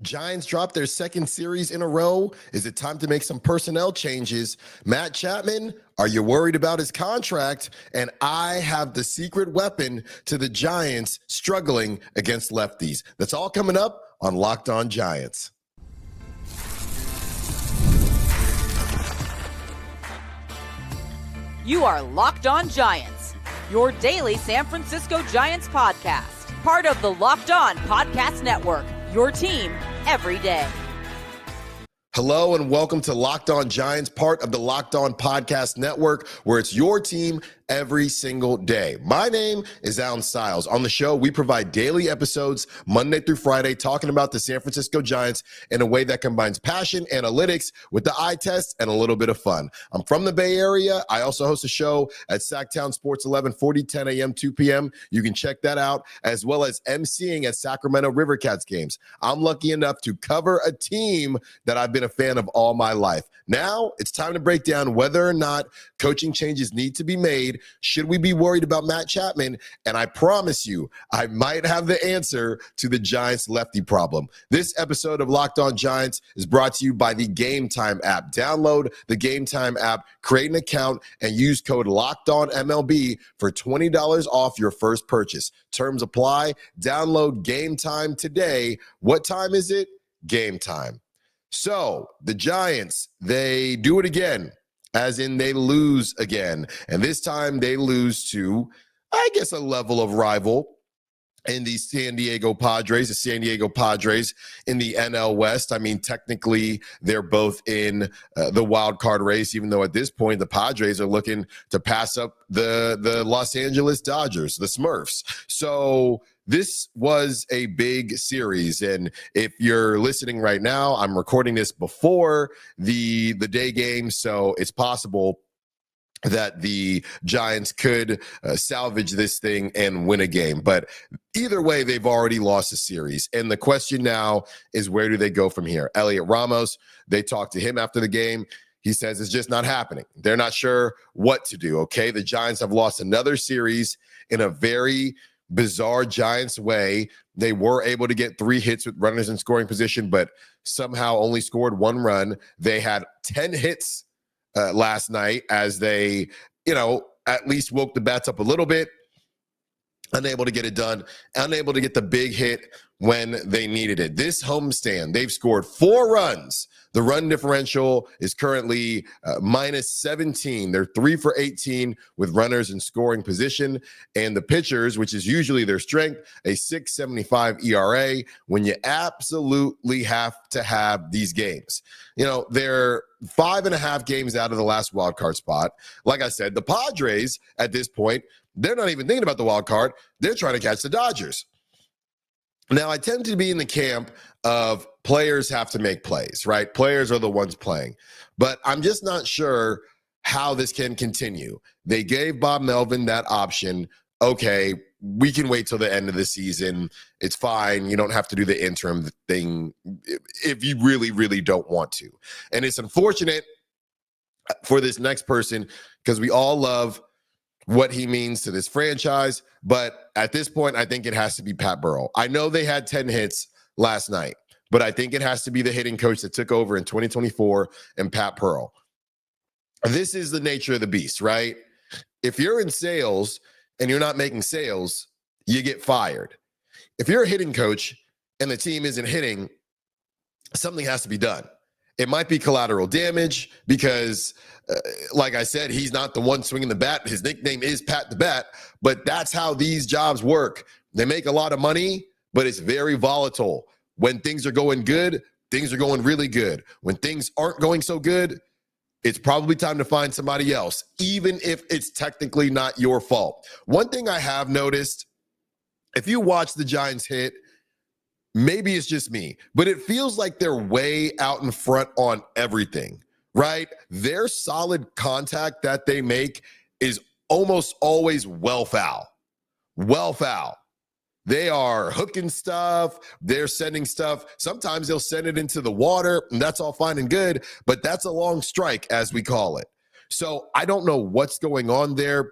Giants dropped their second series in a row. Is it time to make some personnel changes? Matt Chapman, are you worried about his contract? And I have the secret weapon to the Giants struggling against lefties. That's all coming up on Locked On Giants. You are Locked On Giants, your daily San Francisco Giants podcast. Part of the Locked On Podcast Network, your team every day. Hello and welcome to Locked On Giants, part of the Locked On Podcast Network, where it's your team every single day. My name is Alan Stiles. On the show, we provide daily episodes Monday through Friday talking about the San Francisco Giants in a way that combines passion, analytics with the eye test, and a little bit of fun. I'm from the Bay Area. I also host a show at Sacktown Sports 1140, 10 a.m., 2 p.m. You can check that out, as well as emceeing at Sacramento Rivercats games. I'm lucky enough to cover a team that I've been a fan of all my life. Now it's time to break down whether or not coaching changes need to be made. Should we be worried about Matt Chapman? And I promise you, I might have the answer to the Giants lefty problem. This episode of Locked On Giants is brought to you by the Gametime app. Download the Gametime app, create an account, and use code LOCKEDONMLB for $20 off your first purchase. Terms apply. Download Gametime today. What time is it? Game time. So the Giants, they do it again, as in they lose again. And this time they lose to, I guess, a level of rival in the San Diego Padres in the NL West. I mean, technically, they're both in the wild card race, even though at this point, the Padres are looking to pass up the Los Angeles Dodgers, the Smurfs. So this was a big series, and if you're listening right now, I'm recording this before the day game, so it's possible that the Giants could salvage this thing and win a game. But either way, they've already lost a series, and the question now is, where do they go from here? Elliot Ramos, they talked to him after the game. He says it's just not happening. They're not sure what to do, okay? The Giants have lost another series in a very bizarre Giants way. They were able to get 3 hits with runners in scoring position, but somehow only scored 1 run. They had 10 hits last night as they, at least woke the bats up a little bit. Unable to get it done, unable to get the big hit when they needed it. This homestand, they've scored 4 runs. The run differential is currently minus 17. They're 3 for 18 with runners in scoring position. And the pitchers, which is usually their strength, a 6.75 ERA when you absolutely have to have these games. They're 5.5 games out of the last wild card spot. Like I said, the Padres at this point, they're not even thinking about the wild card. They're trying to catch the Dodgers. Now, I tend to be in the camp of players have to make plays, right? Players are the ones playing. But I'm just not sure how this can continue. They gave Bob Melvin that option. Okay, we can wait till the end of the season. It's fine. You don't have to do the interim thing if you really, really don't want to. And it's unfortunate for this next person because we all love what he means to this franchise. But at this point, I think it has to be Pat Burrell. I know they had 10 hits last night, but I think it has to be the hitting coach that took over in 2024 and Pat Burrell. This is the nature of the beast, right? If you're in sales and you're not making sales, you get fired. If you're a hitting coach and the team isn't hitting, something has to be done. It might be collateral damage because, like I said, he's not the one swinging the bat. His nickname is Pat the Bat, but that's how these jobs work. They make a lot of money, but it's very volatile. When things are going good, things are going really good. When things aren't going so good, it's probably time to find somebody else, even if it's technically not your fault. One thing I have noticed, if you watch the Giants hit, maybe it's just me, but it feels like they're way out in front on everything, right? Their solid contact that they make is almost always well foul. Well foul. They are hooking stuff. They're sending stuff. Sometimes they'll send it into the water, and that's all fine and good, but that's a long strike, as we call it. So I don't know what's going on there.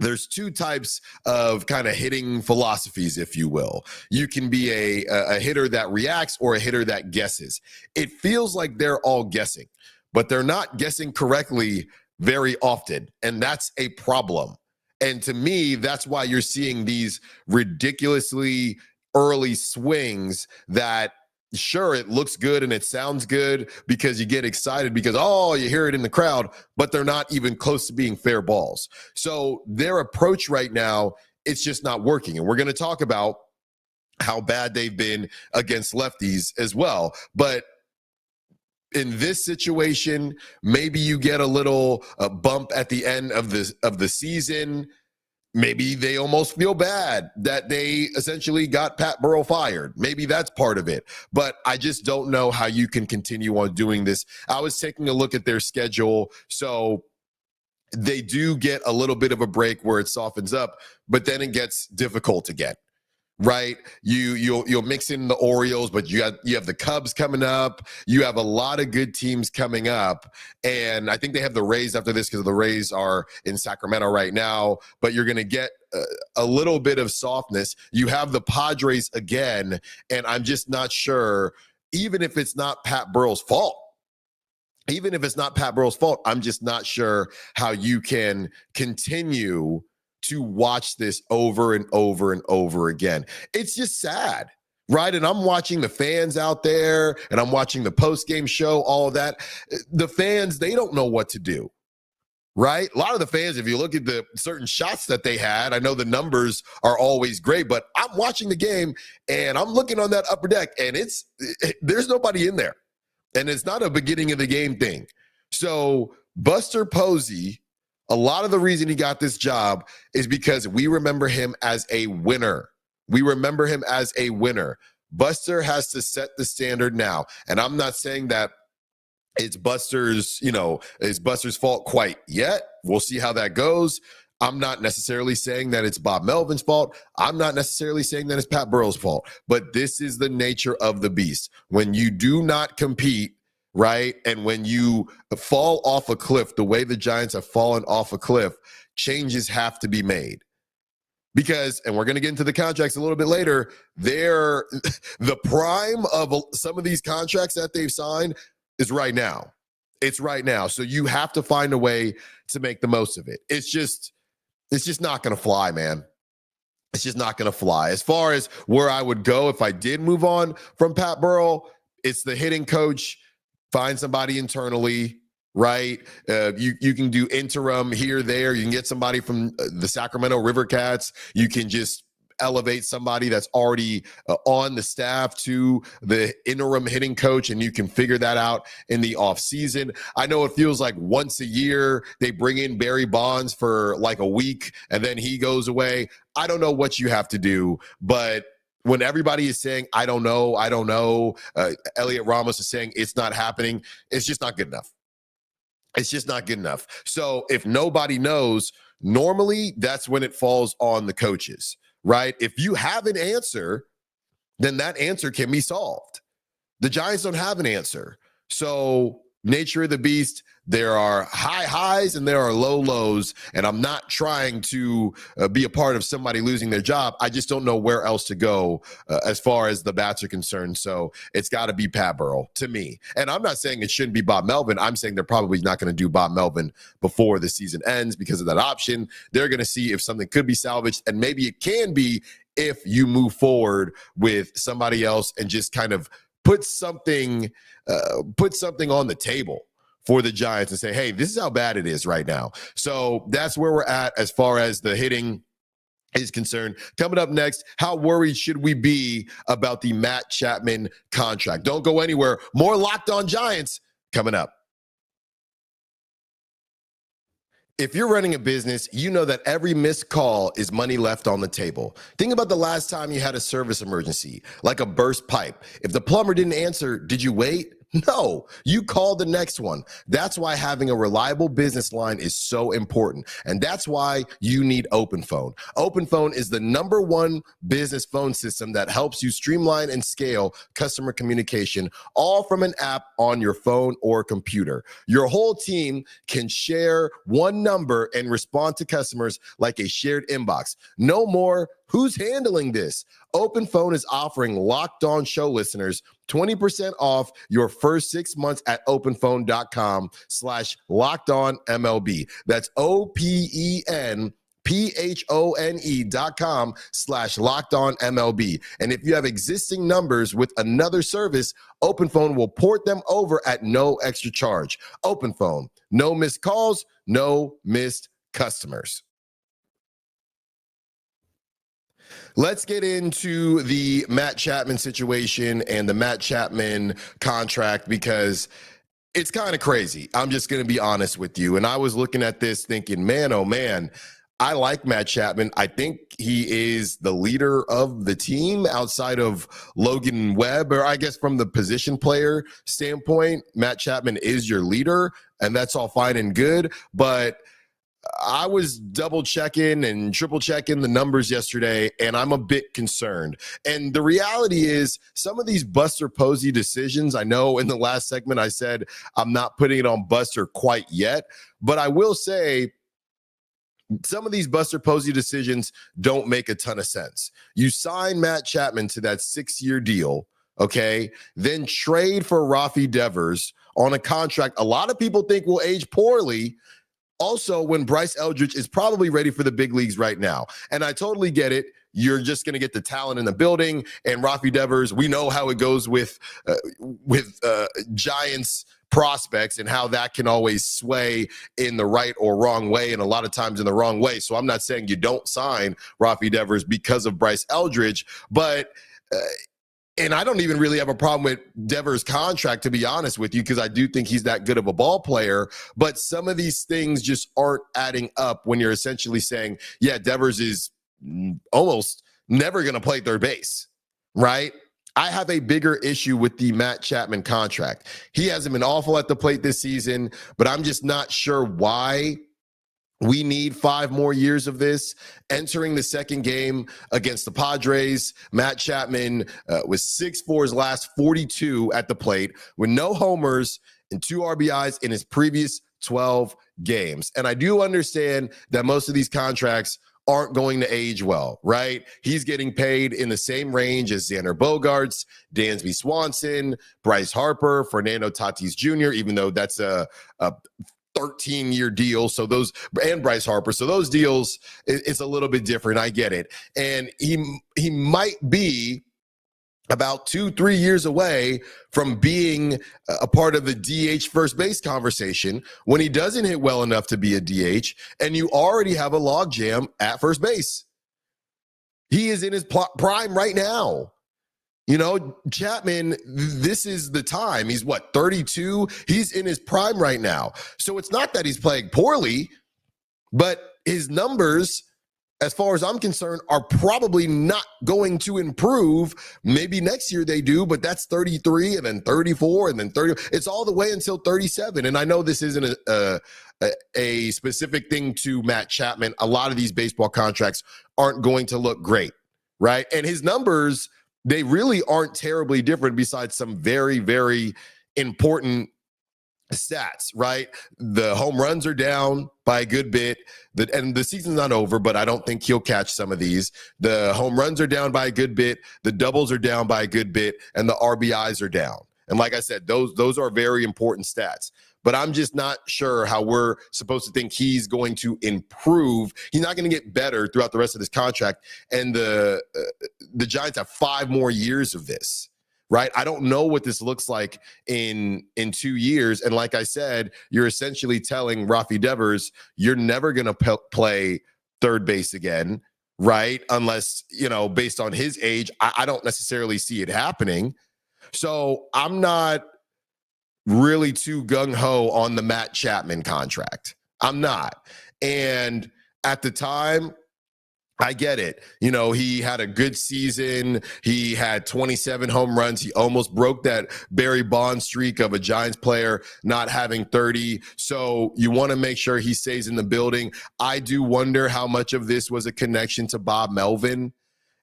there's two types of kind of hitting philosophies, if you will. You can be a hitter that reacts or a hitter that guesses. It feels like they're all guessing, but they're not guessing correctly very often, and that's a problem. And to me, that's why you're seeing these ridiculously early swings that, sure, it looks good and it sounds good because you get excited because, oh, you hear it in the crowd, but they're not even close to being fair balls. So their approach right now, it's just not working. And we're going to talk about how bad they've been against lefties as well. But in this situation, maybe you get a little bump at the end of the season. Maybe they almost feel bad that they essentially got Pat Burrell fired. Maybe that's part of it. But I just don't know how you can continue on doing this. I was taking a look at their schedule. So they do get a little bit of a break where it softens up, but then it gets difficult again. Right, you'll mix in the Orioles, but you have the Cubs coming up. You have a lot of good teams coming up, and I think they have the Rays after this because the Rays are in Sacramento right now. But you're going to get a little bit of softness. You have the Padres again, and I'm just not sure. Even if it's not Pat Burrell's fault, I'm just not sure how you can continue to watch this over and over and over again. It's just sad, right? And I'm watching the fans out there and I'm watching the post-game show, all of that. The fans, they don't know what to do, right? A lot of the fans, if you look at the certain shots that they had, I know the numbers are always great, but I'm watching the game and I'm looking on that upper deck and there's nobody in there. And it's not a beginning of the game thing. So Buster Posey, a lot of the reason he got this job is because we remember him as a winner. Buster has to set the standard now. And I'm not saying that it's Buster's fault quite yet. We'll see how that goes. I'm not necessarily saying that it's Bob Melvin's fault. I'm not necessarily saying that it's Pat Burrell's fault. But this is the nature of the beast. When you do not compete, right? And when you fall off a cliff, the way the Giants have fallen off a cliff, changes have to be made. Because, and we're going to get into the contracts a little bit later, the prime of some of these contracts that they've signed is right now. It's right now. So you have to find a way to make the most of it. It's just not going to fly, man. It's just not going to fly. As far as where I would go if I did move on from Pat Burrell, it's the hitting coach. Find somebody internally, right? You can do interim here, there. You can get somebody from the Sacramento River Cats. You can just elevate somebody that's already on the staff to the interim hitting coach, and you can figure that out in the offseason. I know it feels like once a year they bring in Barry Bonds for like a week, and then he goes away. I don't know what you have to do, but when everybody is saying, I don't know, Elliot Ramos is saying it's not happening, it's just not good enough. So if nobody knows, normally that's when it falls on the coaches, right? If you have an answer, then that answer can be solved. The Giants don't have an answer. So nature of the beast, there are high highs and there are low lows. And I'm not trying to be a part of somebody losing their job. I just don't know where else to go as far as the bats are concerned. So it's got to be Pat Burrell to me. And I'm not saying it shouldn't be Bob Melvin. I'm saying they're probably not going to do Bob Melvin before the season ends because of that option. They're going to see if something could be salvaged, and maybe it can be if you move forward with somebody else and just kind of put something on the table for the Giants and say, hey, this is how bad it is right now. So that's where we're at as far as the hitting is concerned. Coming up next, how worried should we be about the Matt Chapman contract? Don't go anywhere. More Locked On Giants coming up. If you're running a business, you know that every missed call is money left on the table. Think about the last time you had a service emergency, like a burst pipe. If the plumber didn't answer, did you wait? No, you call the next one. That's why having a reliable business line is so important. And that's why you need OpenPhone. OpenPhone is the #1 business phone system that helps you streamline and scale customer communication, all from an app on your phone or computer. Your whole team can share one number and respond to customers like a shared inbox. No more, who's handling this? OpenPhone is offering Locked On Show listeners 20% off your first 6 months at openphone.com/lockedonmlb. That's OpenPhone.com/lockedonmlb. And if you have existing numbers with another service, OpenPhone will port them over at no extra charge. OpenPhone, no missed calls, no missed customers. Let's get into the Matt Chapman situation and the Matt Chapman contract, because it's kind of crazy. I'm just going to be honest with you. And I was looking at this thinking, man, oh man, I like Matt Chapman. I think he is the leader of the team outside of Logan Webb, or I guess from the position player standpoint, Matt Chapman is your leader, and that's all fine and good. But I was double checking and triple checking the numbers yesterday, and I'm a bit concerned. And the reality is, some of these Buster Posey decisions, I know in the last segment I said I'm not putting it on Buster quite yet, but I will say some of these Buster Posey decisions don't make a ton of sense. You sign Matt Chapman to that 6-year deal, okay? Then trade for Rafi Devers on a contract a lot of people think will age poorly. Also, when Bryce Eldridge is probably ready for the big leagues right now. And I totally get it. You're just going to get the talent in the building. And Rafi Devers, we know how it goes with Giants prospects and how that can always sway in the right or wrong way, and a lot of times in the wrong way. So I'm not saying you don't sign Rafi Devers because of Bryce Eldridge, but and I don't even really have a problem with Devers' contract, to be honest with you, because I do think he's that good of a ball player. But some of these things just aren't adding up when you're essentially saying, yeah, Devers is almost never going to play third base, right? I have a bigger issue with the Matt Chapman contract. He hasn't been awful at the plate this season, but I'm just not sure why we need 5 more years of this. Entering the second game against the Padres, Matt Chapman was 6 for his last 42 at the plate with no homers and 2 RBIs in his previous 12 games. And I do understand that most of these contracts aren't going to age well, right? He's getting paid in the same range as Xander Bogaerts, Dansby Swanson, Bryce Harper, Fernando Tatis Jr., even though that's a 13-year deal. So those, and Bryce Harper. So those deals, it's a little bit different. I get it. And he might be about 2-3 years away from being a part of the DH first base conversation when he doesn't hit well enough to be a DH, and you already have a logjam at first base. He is in his prime right now. You know, Chapman, this is the time. He's 32? He's in his prime right now. So it's not that he's playing poorly, but his numbers, as far as I'm concerned, are probably not going to improve. Maybe next year they do, but that's 33 and then 34 and then 30. It's all the way until 37. And I know this isn't a specific thing to Matt Chapman. A lot of these baseball contracts aren't going to look great, right? And his numbers, they really aren't terribly different besides some very, very important stats, right? The home runs are down by a good bit. And the season's not over, but I don't think he'll catch some of these. The home runs are down by a good bit. The doubles are down by a good bit. And the RBIs are down. And like I said, those are very important stats. But I'm just not sure how we're supposed to think he's going to improve. He's not going to get better throughout the rest of this contract. And the Giants have 5 more years of this, right? I don't know what this looks like in 2 years. And like I said, you're essentially telling Rafi Devers, you're never going to play third base again, right? Unless, based on his age, I don't necessarily see it happening. So I'm not really too gung-ho on the Matt Chapman contract. I'm not. And at the time, I get it. You know, he had a good season. He had 27 home runs. He almost broke that Barry Bonds streak of a Giants player not having 30. So you want to make sure he stays in the building. I do wonder how much of this was a connection to Bob Melvin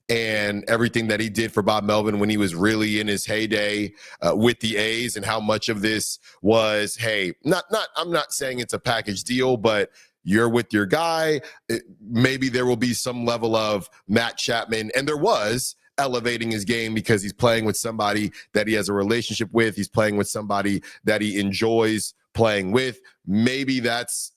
and everything that he did for Bob Melvin when he was really in his heyday with the A's, and how much of this was, hey, I'm not saying it's a package deal, but you're with your guy. Maybe there will be some level of Matt Chapman, and there was, elevating his game because he's playing with somebody that he has a relationship with. He's playing with somebody that he enjoys playing with. Maybe that's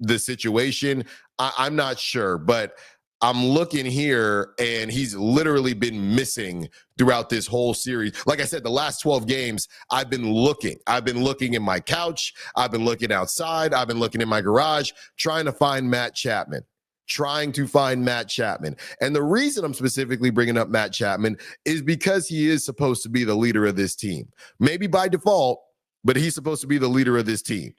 the situation. I'm not sure, but I'm looking here, and he's literally been missing throughout this whole series. Like I said, the last 12 games, I've been looking. I've been looking in my couch. I've been looking outside. I've been looking in my garage, trying to find Matt Chapman. And the reason I'm specifically bringing up Matt Chapman is because he is supposed to be the leader of this team. Maybe by default, but he's supposed to be the leader of this team.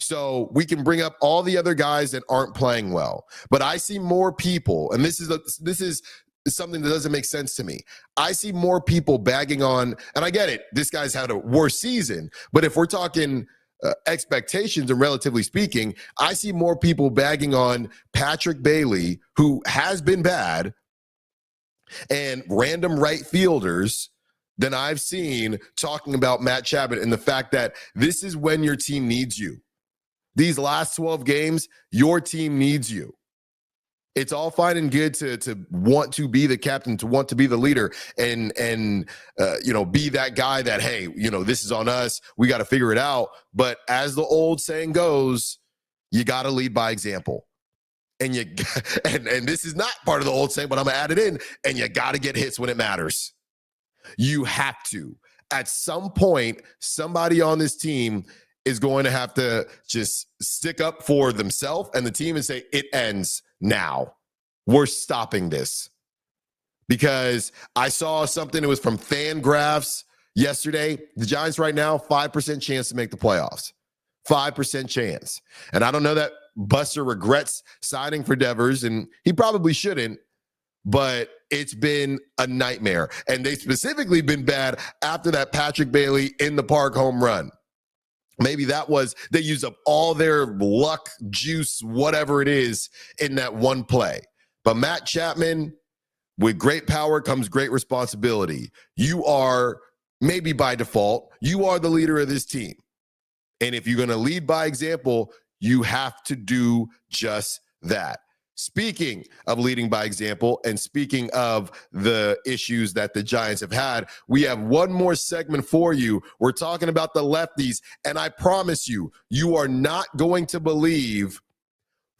So we can bring up all the other guys that aren't playing well, but I see more people, and this is something that doesn't make sense to me. I see more people bagging on, and I get it, this guy's had a worse season, but if we're talking expectations and relatively speaking, I see more people bagging on Patrick Bailey, who has been bad, and random right fielders than I've seen talking about Matt Chapman and the fact that this is when your team needs you. These last 12 games, your team needs you. It's all fine and good to want to be the captain, to want to be the leader, and be that guy that, hey, this is on us. We got to figure it out. But as the old saying goes, you got to lead by example. And and this is not part of the old saying, but I'm gonna add it in. And you got to get hits when it matters. You have to. At some point, somebody on this team is going to have to just stick up for themselves and the team and say, it ends now. We're stopping this. Because I saw something, it was from FanGraphs yesterday. The Giants right now, 5% chance to make the playoffs. 5% chance. And I don't know that Buster regrets signing for Devers, and he probably shouldn't, but it's been a nightmare. And they've specifically been bad after that Patrick Bailey in the park home run. Maybe that was, they used up all their luck, juice, whatever it is in that one play. But Matt Chapman, with great power comes great responsibility. You are, maybe by default, you are the leader of this team. And if you're going to lead by example, you have to do just that. Speaking of leading by example and speaking of the issues that the Giants have had, we have one more segment for you. We're talking about the lefties, and I promise you, you are not going to believe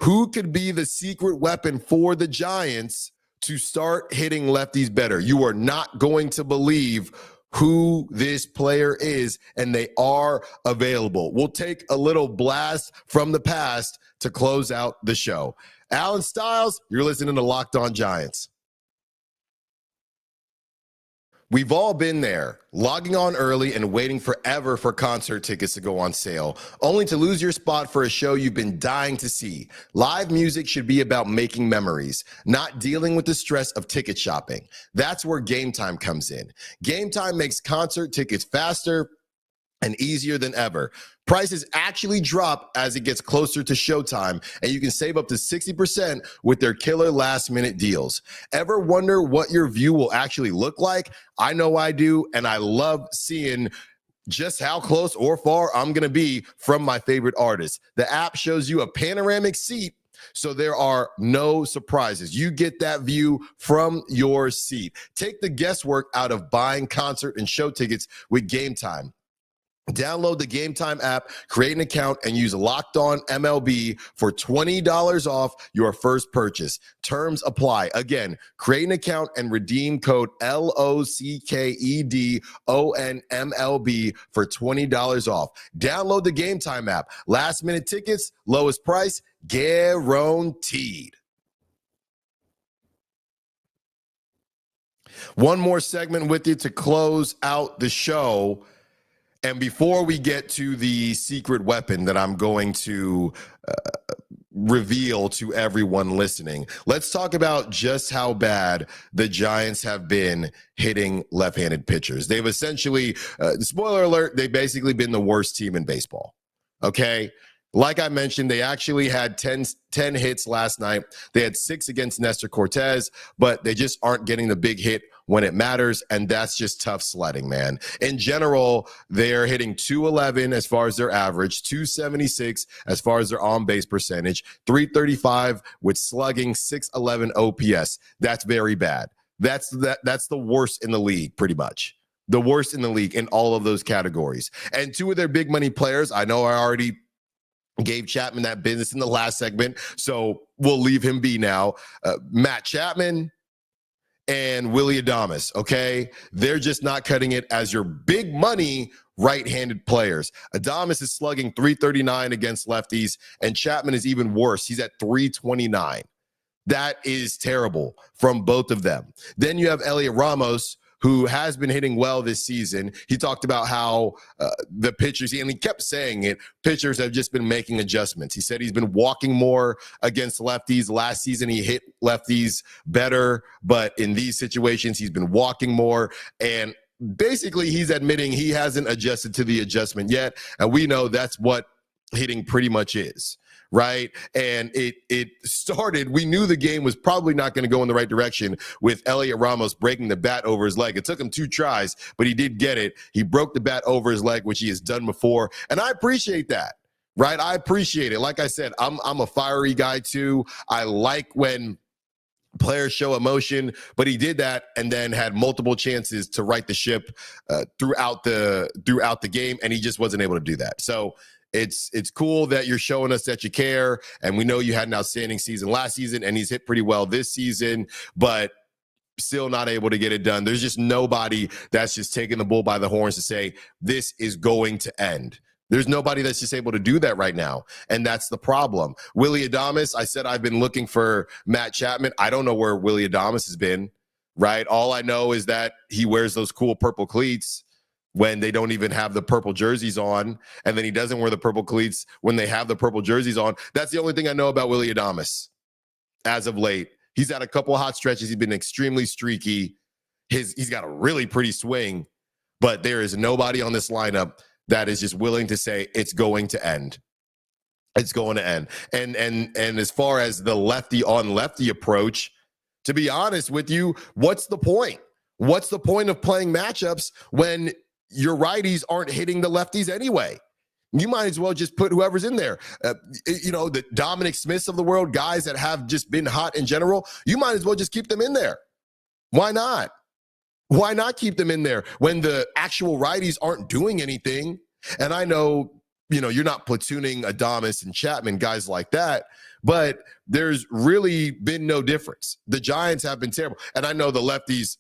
who could be the secret weapon for the Giants to start hitting lefties better. You are not going to believe who this player is, and they are available. We'll take a little blast from the past to close out the show. Alan Stiles, you're listening to Locked On Giants. We've all been there, logging on early and waiting forever for concert tickets to go on sale, only to lose your spot for a show you've been dying to see. Live music should be about making memories, not dealing with the stress of ticket shopping. That's where Gametime comes in. Gametime makes concert tickets faster and easier than ever. Prices actually drop as it gets closer to showtime, and you can save up to 60% with their killer last-minute deals. Ever wonder what your view will actually look like? I know I do, and I love seeing just how close or far I'm going to be from my favorite artists. The app shows you a panoramic seat, so there are no surprises. You get that view from your seat. Take the guesswork out of buying concert and show tickets with Gametime. Download the Gametime app, create an account, and use Locked On MLB for $20 off your first purchase. Terms apply. Again, create an account and redeem code LOCKEDONMLB for $20 off. Download the Gametime app. Last minute tickets, lowest price, guaranteed. One more segment with you to close out the show. And before we get to the secret weapon that I'm going to reveal to everyone listening. Let's talk about just how bad the Giants have been hitting left-handed pitchers. They've essentially, spoiler alert, they've basically been the worst team in baseball. Okay? Like I mentioned, they actually had 10 hits last night. They had 6 against Nestor Cortez, but they just aren't getting the big hit when it matters, and that's just tough sledding, man. In general, they're hitting 211 as far as their average, 276 as far as their on-base percentage, 335 with slugging, 611 OPS. That's very bad. That's the worst in the league, pretty much. The worst in the league in all of those categories. And 2 of their big money players, I know I already gave Chapman that business in the last segment, so we'll leave him be now. Matt Chapman and Willy Adames, okay? They're just not cutting it as your big money right-handed players. Adames is slugging 339 against lefties, and Chapman is even worse. He's at 329. That is terrible from both of them. Then you have Elliot Ramos, who has been hitting well this season. He talked about how the pitchers, and he kept saying it, pitchers have just been making adjustments. He said he's been walking more against lefties. Last season, he hit lefties better, but in these situations, he's been walking more. And basically, he's admitting he hasn't adjusted to the adjustment yet. And we know that's what hitting pretty much is. Right. And it started, we knew the game was probably not going to go in the right direction with Elliot Ramos breaking the bat over his leg. It took him 2 tries, but he did get it. He broke the bat over his leg, which he has done before. And I appreciate that. Right. I appreciate it. Like I said, I'm a fiery guy, too. I like when players show emotion, but he did that and then had multiple chances to right the ship throughout the game. And he just wasn't able to do that. So it's cool that you're showing us that you care, and we know you had an outstanding season last season, and he's hit pretty well this season, but still not able to get it done. There's just nobody that's just taking the bull by the horns to say, this is going to end. There's nobody that's just able to do that right now, and that's the problem. Willy Adames, I said I've been looking for Matt Chapman. I don't know where Willy Adames has been, right? All I know is that he wears those cool purple cleats when they don't even have the purple jerseys on, and then he doesn't wear the purple cleats when they have the purple jerseys on. That's the only thing I know about Willy Adames as of late. He's had a couple of hot stretches. He's been extremely streaky. He's got a really pretty swing, but there is nobody on this lineup that is just willing to say it's going to end. It's going to end. And as far as the lefty on lefty approach, to be honest with you, what's the point? What's the point of playing matchups when your righties aren't hitting the lefties anyway? You might as well just put whoever's in there. The Dominic Smiths of the world, guys that have just been hot in general, you might as well just keep them in there. Why not? Why not keep them in there when the actual righties aren't doing anything? And I know, you're not platooning Adames and Chapman, guys like that, but there's really been no difference. The Giants have been terrible. And I know the lefties,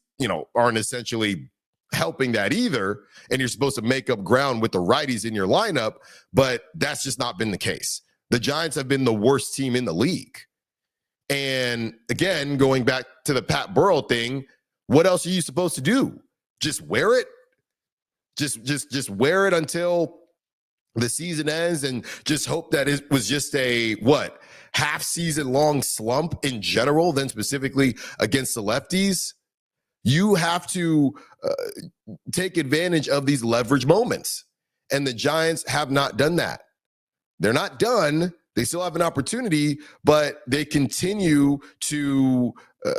aren't essentially helping that either, and you're supposed to make up ground with the righties in your lineup, but that's just not been the case. The Giants have been the worst team in the league. And again, going back to the Pat Burrell thing, what else are you supposed to do? Just wear it? Just wear it until the season ends and just hope that it was just a half season long slump in general, then specifically against the lefties? You have to take advantage of these leverage moments. And the Giants have not done that. They're not done. They still have an opportunity, but they continue to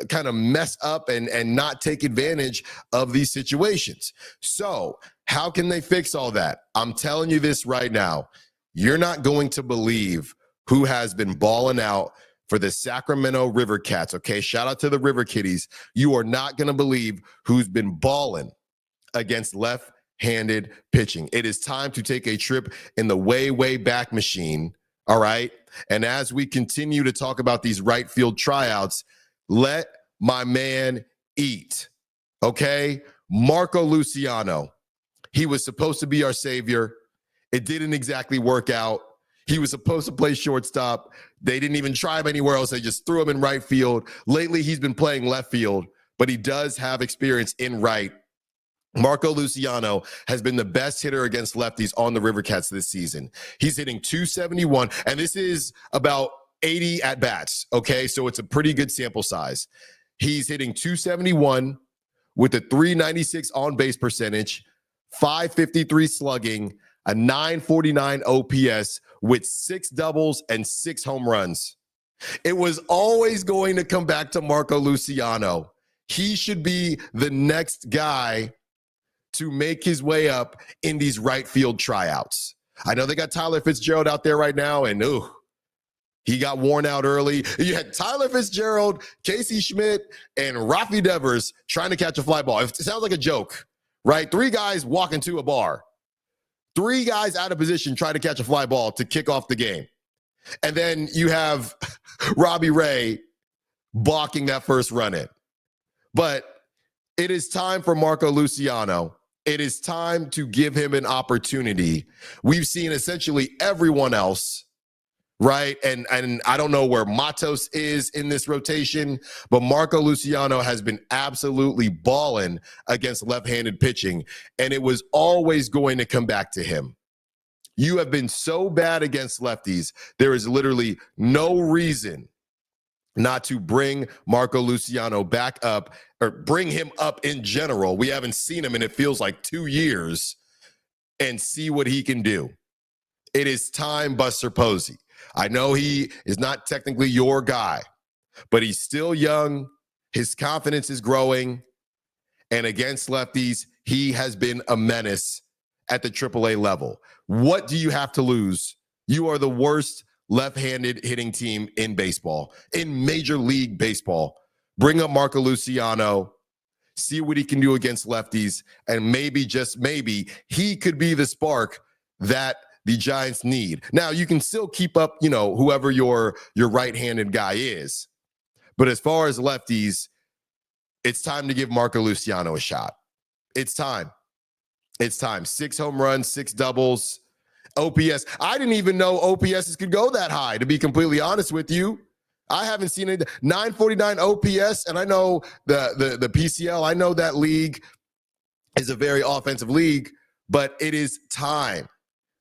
kind of mess up and not take advantage of these situations. So how can they fix all that? I'm telling you this right now. You're not going to believe who has been balling out for the Sacramento River Cats, okay? Shout out to the River Kitties. You are not going to believe who's been balling against left-handed pitching. It is time to take a trip in the way, way back machine, all right? And as we continue to talk about these right field tryouts, let my man eat, okay? Marco Luciano. He was supposed to be our savior. It didn't exactly work out. He was supposed to play shortstop. They didn't even try him anywhere else. They just threw him in right field. Lately, he's been playing left field, but he does have experience in right. Marco Luciano has been the best hitter against lefties on the River Cats this season. He's hitting 271, and this is about 80 at bats. Okay, so it's a pretty good sample size. He's hitting 271 with a 396 on base percentage, 553 slugging, a 949 OPS with 6 doubles and 6 home runs. It was always going to come back to Marco Luciano. He should be the next guy to make his way up in these right field tryouts. I know they got Tyler Fitzgerald out there right now, and he got worn out early. You had Tyler Fitzgerald, Casey Schmidt, and Rafi Devers trying to catch a fly ball. It sounds like a joke, right? 3 guys walking to a bar. 3 guys out of position trying to catch a fly ball to kick off the game. And then you have Robbie Ray balking that first run in. But it is time for Marco Luciano. It is time to give him an opportunity. We've seen essentially everyone else, right? And I don't know where Matos is in this rotation, but Marco Luciano has been absolutely balling against left-handed pitching, and it was always going to come back to him. You have been so bad against lefties. There is literally no reason not to bring Marco Luciano back up or bring him up in general. We haven't seen him in it feels like 2 years, and see what he can do. It is time, Buster Posey. I know he is not technically your guy, but he's still young. His confidence is growing. And against lefties, he has been a menace at the AAA level. What do you have to lose? You are the worst left-handed hitting team in baseball, in Major League Baseball. Bring up Marco Luciano, see what he can do against lefties, and maybe, just maybe, he could be the spark that the Giants need. Now, you can still keep up, whoever your right-handed guy is. But as far as lefties, it's time to give Marco Luciano a shot. It's time. It's time. 6 home runs, 6 doubles. OPS. I didn't even know OPSs could go that high, to be completely honest with you. I haven't seen it. 949 OPS, and I know the PCL. I know that league is a very offensive league, but it is time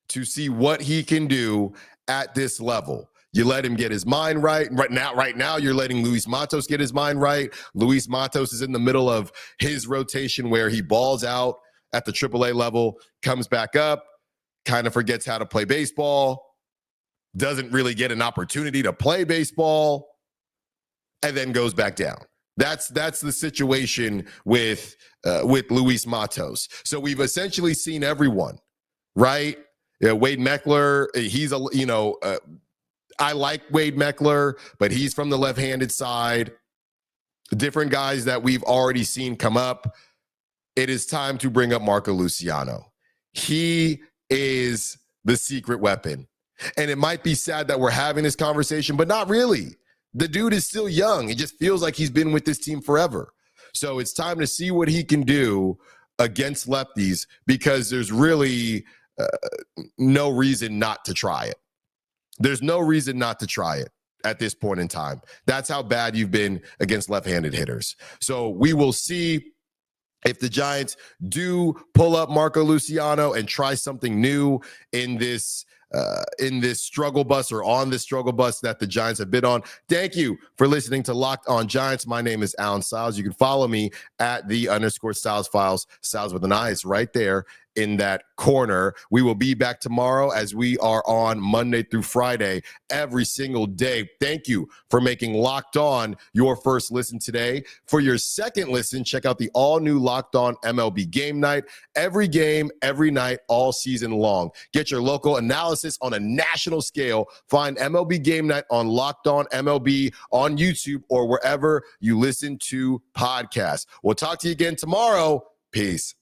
to see what he can do at this level. You let him get his mind right. Right now, you're letting Luis Matos get his mind right. Luis Matos is in the middle of his rotation where he balls out at the AAA level, comes back up, kind of forgets how to play baseball, doesn't really get an opportunity to play baseball, and then goes back down. That's the situation with Luis Matos. So we've essentially seen everyone, right? Wade Meckler, I like Wade Meckler, but he's from the left-handed side. Different guys that we've already seen come up. It is time to bring up Marco Luciano. He is the secret weapon. And it might be sad that we're having this conversation, but not really. The dude is still young. It just feels like he's been with this team forever. So it's time to see what he can do against lefties, because there's really no reason not to try it. There's no reason not to try it at this point in time. That's how bad you've been against left-handed hitters. So we will see if the Giants do pull up Marco Luciano and try something new in this struggle bus, or on this struggle bus that the Giants have been on. Thank you for listening to Locked On Giants. My name is Alan Stiles. You can follow me at @_Stiles Files. Stiles with an I. It's right there in that corner. We will be back tomorrow, as we are on Monday through Friday every single day. Thank you for making Locked On your first listen today. For your second listen, check out the all-new Locked On MLB Game Night. Every game, every night, all season long. Get your local analysis on a national scale. Find MLB Game Night on Locked On MLB on YouTube or wherever you listen to podcasts. We'll talk to you again tomorrow. Peace.